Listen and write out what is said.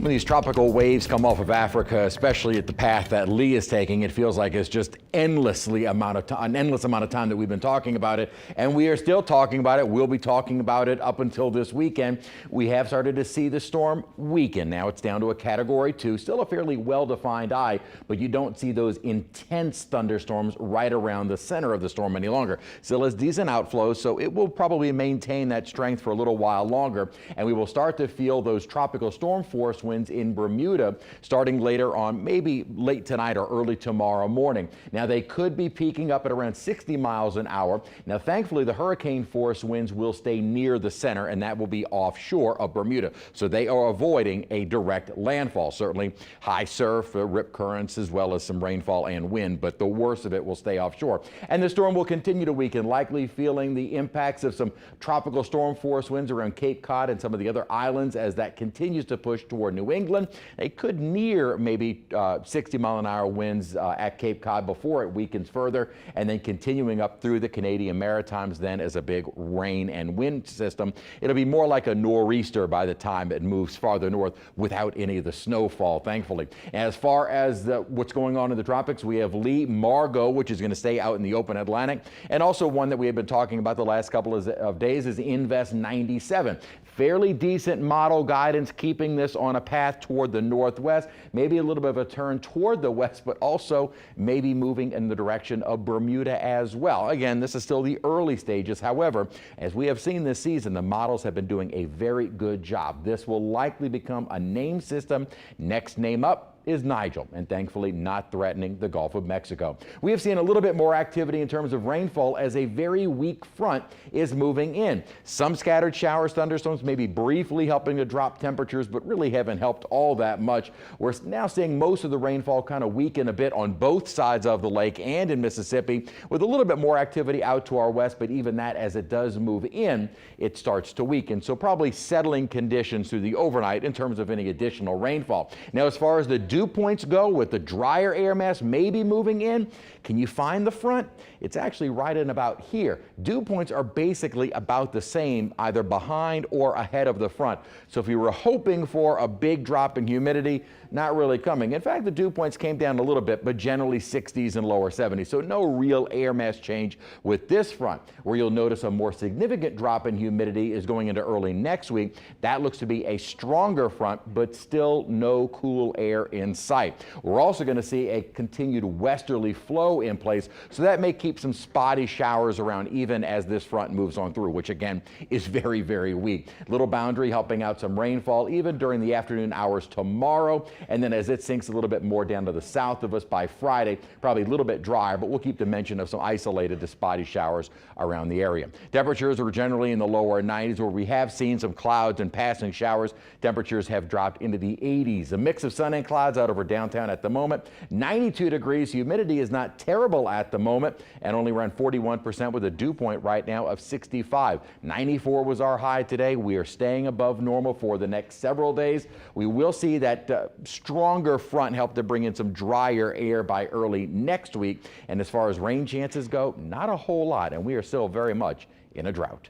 When these tropical waves come off of Africa, especially at the path that Lee is taking, it feels like it's just an endless amount of time that we've been talking about it, and we are still talking about it. We'll be talking about it up until this weekend. We have started to see the storm weaken. Now it's down to a Category 2, still a fairly well-defined eye, but you don't see those intense thunderstorms right around the center of the storm any longer. Still has decent outflows, so it will probably maintain that strength for a little while longer, and we will start to feel those tropical storm force winds in Bermuda starting later on, maybe late tonight or early tomorrow morning. Now they could be peaking up at around 60 miles an hour. Now thankfully the hurricane force winds will stay near the center, and that will be offshore of Bermuda, so they are avoiding a direct landfall. Certainly high surf, rip currents, as well as some rainfall and wind, but the worst of it will stay offshore. And the storm will continue to weaken, likely feeling the impacts of some tropical storm force winds around Cape Cod and some of the other islands as that continues to push toward New England. They could near maybe 60-mile-an-hour winds at Cape Cod before it weakens further, and then continuing up through the Canadian Maritimes then as a big rain and wind system. It'll be more like a nor'easter by the time it moves farther north without any of the snowfall, thankfully. As far as what's going on in the tropics, we have Lee Margot, which is going to stay out in the open Atlantic, and also one that we have been talking about the last couple of days is Invest 97. Fairly decent model guidance, keeping this on a path toward the northwest, maybe a little bit of a turn toward the west, but also maybe moving in the direction of Bermuda as well. Again, this is still the early stages. However, as we have seen this season, the models have been doing a very good job. This will likely become a name system. Next name up is Nigel, and thankfully not threatening the Gulf of Mexico. We have seen a little bit more activity in terms of rainfall as a very weak front is moving in. Some scattered showers, thunderstorms, maybe briefly helping to drop temperatures, but really haven't helped all that much. We're now seeing most of the rainfall kind of weaken a bit on both sides of the lake and in Mississippi, with a little bit more activity out to our west, but even that, as it does move in, it starts to weaken. So probably settling conditions through the overnight in terms of any additional rainfall. Now, as far as the dew points go, with the drier air mass maybe moving in, can you find the front? It's actually right in about here. Dew points are basically about the same, either behind or ahead of the front. So if you were hoping for a big drop in humidity, not really coming. In fact, the dew points came down a little bit, but generally 60s and lower 70s. So no real air mass change with this front. Where you'll notice a more significant drop in humidity is going into early next week. That looks to be a stronger front, but still no cool air in sight. We're also going to see a continued westerly flow in place, so that may keep some spotty showers around even as this front moves on through, which again is very, very weak. Little boundary helping out some rainfall even during the afternoon hours tomorrow, and then as it sinks a little bit more down to the south of us by Friday, probably a little bit drier, but we'll keep the mention of some isolated to spotty showers around the area. Temperatures are generally in the lower 90s, where we have seen some clouds and passing showers. Temperatures have dropped into the 80s. A mix of sun and clouds out over downtown at the moment. 92 degrees. Humidity is not terrible at the moment, and only around 41% with a dew point right now of 65. 94 was our high today. We are staying above normal for the next several days. We will see that stronger front help to bring in some drier air by early next week. And as far as rain chances go, not a whole lot, and we are still very much in a drought.